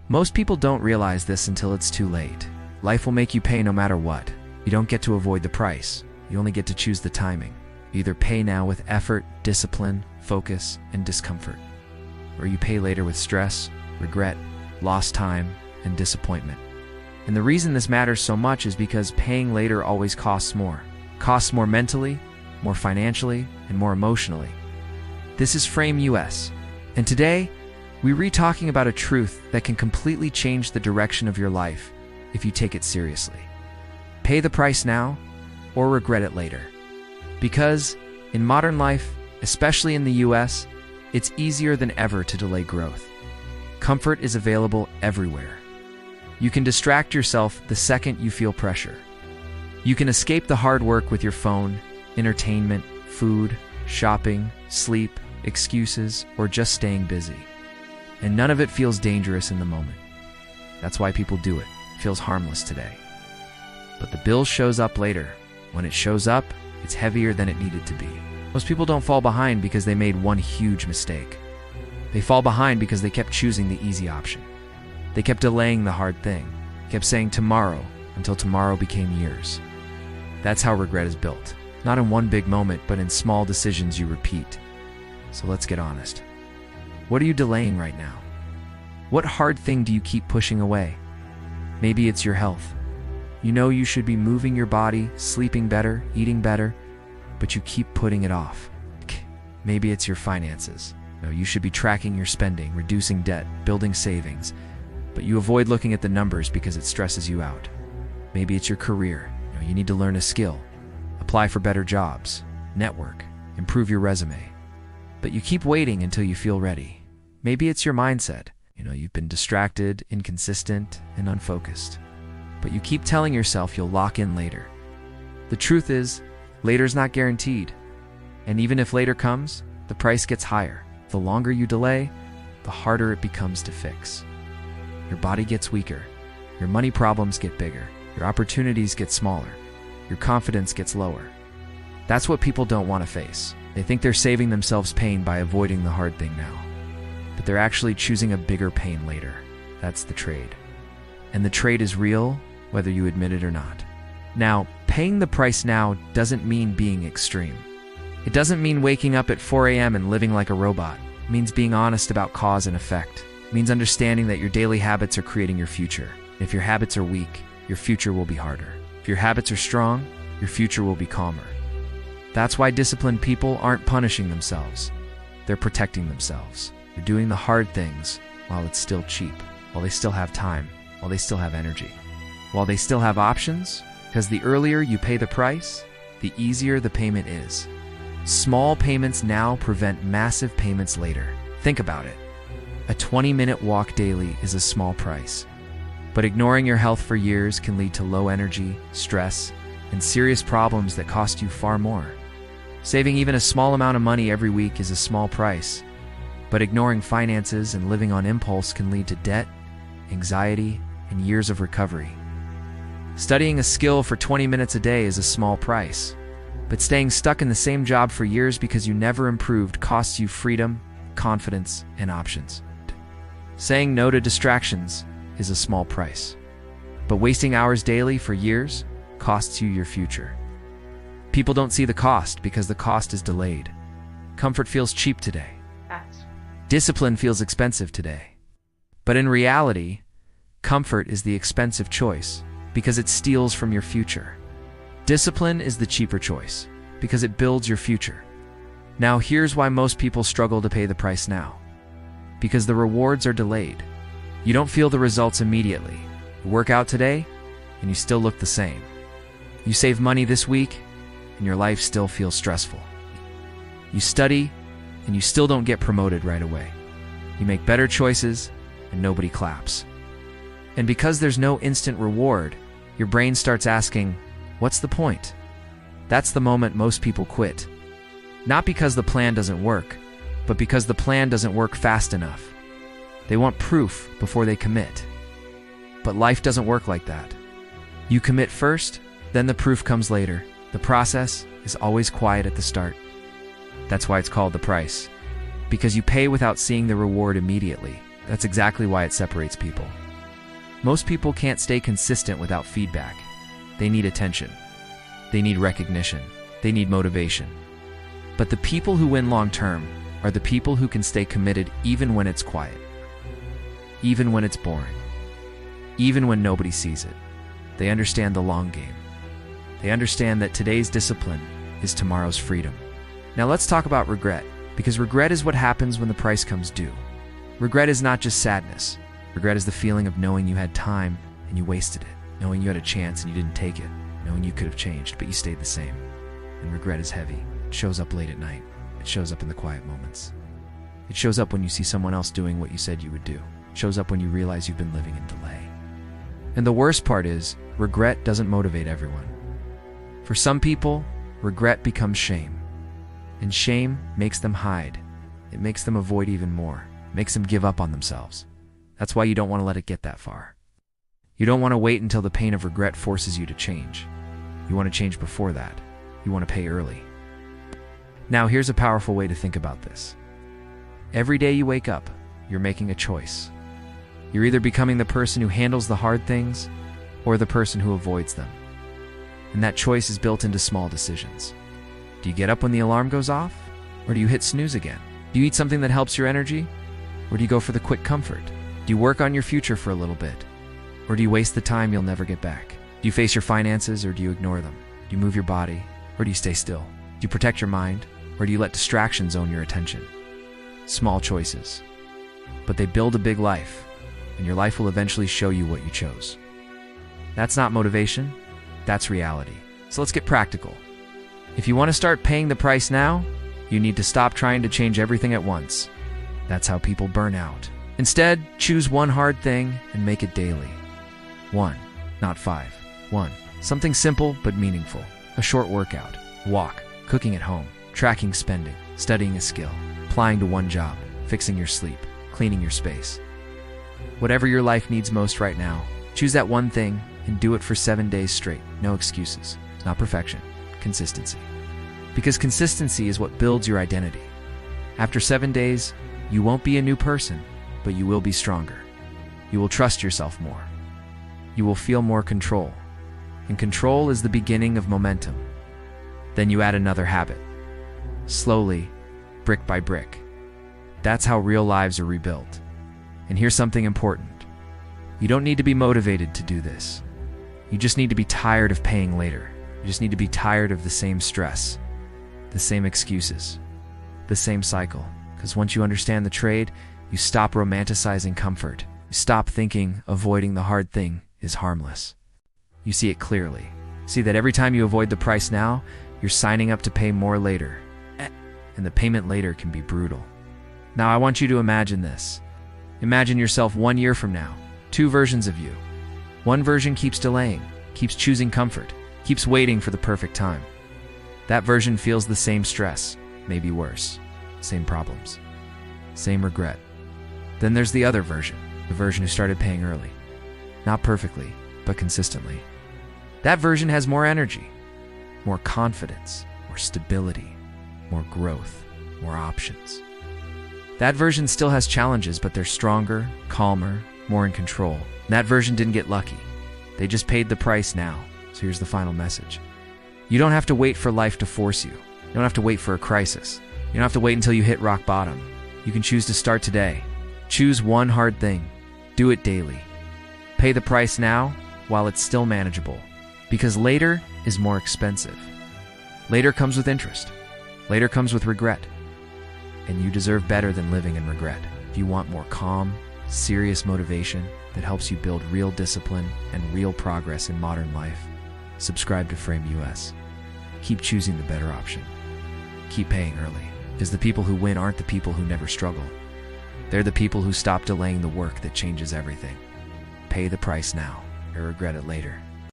Most people don't realize this until it's too late. Life will make you pay no matter what. You don't get to avoid the price. You only get to choose the timing. You either pay now with effort, discipline, focus, and discomfort, or you pay later with stress, regret, lost time, and disappointment. And the reason this matters so much is because paying later always costs more. Costs more mentally, more financially, and more emotionally. This is FrameUS, and today, we're talking about a truth that can completely change the direction of your life if you take it seriously. Pay the price now, or regret it later. Because in modern life, especially in the US, it's easier than ever to delay growth. Comfort is available everywhere. You can distract yourself the second you feel pressure. You can escape the hard work with your phone, entertainment, food, shopping, sleep, excuses, or just staying busy. And none of it feels dangerous in the moment. That's why people do it. It feels harmless today. But the bill shows up later. When it shows up, it's heavier than it needed to be. Most people don't fall behind because they made one huge mistake. They fall behind because they kept choosing the easy option. They kept delaying the hard thing, kept saying tomorrow until tomorrow became years. That's how regret is built. Not in one big moment, but in small decisions you repeat. So let's get honest. What are you delaying right now? What hard thing do you keep pushing away? Maybe it's your health. You know you should be moving your body, sleeping better, eating better, but you keep putting it off. Maybe it's your finances. No, you should be tracking your spending, reducing debt, building savings, but you avoid looking at the numbers because it stresses you out. Maybe it's your career. You need to learn a skill, apply for better jobs, network, improve your resume, but you keep waiting until you feel ready. Maybe it's your mindset. You've been distracted, inconsistent, and unfocused, but you keep telling yourself you'll lock in later. The truth is, later's not guaranteed, and even if later comes, the price gets higher. The longer you delay, the harder it becomes to fix. Your body gets weaker, your money problems get bigger, your opportunities get smaller, your confidence gets lower. That's what people don't want to face. They think they're saving themselves pain by avoiding the hard thing now, but they're actually choosing a bigger pain later. That's the trade. And the trade is real, whether you admit it or not. Now, paying the price now doesn't mean being extreme. It doesn't mean waking up at 4 a.m. and living like a robot. It means being honest about cause and effect. It means understanding that your daily habits are creating your future. If your habits are weak, your future will be harder. If your habits are strong, your future will be calmer. That's why disciplined people aren't punishing themselves. They're protecting themselves. They're doing the hard things while it's still cheap, while they still have time, while they still have energy, while they still have options, because the earlier you pay the price, the easier the payment is. Small payments now prevent massive payments later. Think about it. A 20-minute walk daily is a small price. But ignoring your health for years can lead to low energy, stress, and serious problems that cost you far more. Saving even a small amount of money every week is a small price. But ignoring finances and living on impulse can lead to debt, anxiety, and years of recovery. Studying a skill for 20 minutes a day is a small price. But staying stuck in the same job for years because you never improved costs you freedom, confidence, and options. Saying no to distractions is a small price. But wasting hours daily for years costs you your future. People don't see the cost because the cost is delayed. Comfort feels cheap today. Discipline feels expensive today. But in reality, comfort is the expensive choice because it steals from your future. Discipline is the cheaper choice because it builds your future. Now here's why most people struggle to pay the price now. Because the rewards are delayed. You don't feel the results immediately. You work out today, and you still look the same. You save money this week, and your life still feels stressful. You study, and you still don't get promoted right away. You make better choices, and nobody claps. And because there's no instant reward, your brain starts asking, what's the point? That's the moment most people quit. Not because the plan doesn't work, but because the plan doesn't work fast enough. They want proof before they commit. But life doesn't work like that. You commit first, then the proof comes later. The process is always quiet at the start. That's why it's called the price. Because you pay without seeing the reward immediately. That's exactly why it separates people. Most people can't stay consistent without feedback. They need attention. They need recognition. They need motivation. But the people who win long-term are the people who can stay committed even when it's quiet, even when it's boring, even when nobody sees it. They understand the long game. They understand that today's discipline is tomorrow's freedom. Now let's talk about regret, because regret is what happens when the price comes due. Regret is not just sadness. Regret is the feeling of knowing you had time and you wasted it, knowing you had a chance and you didn't take it, knowing you could have changed but you stayed the same. And regret is heavy. It shows up late at night. It shows up in the quiet moments. It shows up when you see someone else doing what you said you would do. It shows up when you realize you've been living in delay. And the worst part is, regret doesn't motivate everyone. For some people, regret becomes shame. And shame makes them hide. It makes them avoid even more. It makes them give up on themselves. That's why you don't want to let it get that far. You don't want to wait until the pain of regret forces you to change. You want to change before that. You want to pay early. Now here's a powerful way to think about this. Every day you wake up, you're making a choice. You're either becoming the person who handles the hard things or the person who avoids them. And that choice is built into small decisions. Do you get up when the alarm goes off? Or do you hit snooze again? Do you eat something that helps your energy? Or do you go for the quick comfort? Do you work on your future for a little bit? Or do you waste the time you'll never get back? Do you face your finances or do you ignore them? Do you move your body or do you stay still? Do you protect your mind or do you let distractions own your attention? Small choices. But they build a big life, and your life will eventually show you what you chose. That's not motivation, that's reality. So let's get practical. If you want to start paying the price now, you need to stop trying to change everything at once. That's how people burn out. Instead, choose one hard thing and make it daily. 1, not 5. 1. Something simple but meaningful. A short workout, walk, cooking at home, tracking spending, studying a skill, applying to one job, fixing your sleep, cleaning your space. Whatever your life needs most right now, choose that one thing and do it for 7 days straight. No excuses. It's not perfection, consistency. Because consistency is what builds your identity. After 7 days, you won't be a new person, but you will be stronger. You will trust yourself more. You will feel more control. And control is the beginning of momentum. Then you add another habit. Slowly, brick by brick. That's how real lives are rebuilt. And here's something important. You don't need to be motivated to do this. You just need to be tired of paying later. You just need to be tired of the same stress, the same excuses, the same cycle. Because once you understand the trade, you stop romanticizing comfort. You stop thinking avoiding the hard thing is harmless. You see it clearly. See that every time you avoid the price now, you're signing up to pay more later. And the payment later can be brutal. Now I want you to imagine this. Imagine yourself 1 year from now, 2 versions of you. One version keeps delaying, keeps choosing comfort, keeps waiting for the perfect time. That version feels the same stress, maybe worse, same problems, same regret. Then there's the other version, the version who started paying early. Not perfectly, but consistently. That version has more energy, more confidence, more stability, more growth, more options. That version still has challenges, but they're stronger, calmer, more in control. That version didn't get lucky. They just paid the price now. So here's the final message. You don't have to wait for life to force you. You don't have to wait for a crisis. You don't have to wait until you hit rock bottom. You can choose to start today. Choose one hard thing. Do it daily. Pay the price now while it's still manageable. Because later is more expensive. Later comes with interest. Later comes with regret. And you deserve better than living in regret. If you want more calm, serious motivation that helps you build real discipline and real progress in modern life, subscribe to FrameUS. Keep choosing the better option. Keep paying early, because the people who win aren't the people who never struggle. They're the people who stop delaying the work that changes everything. Pay the price now, or regret it later.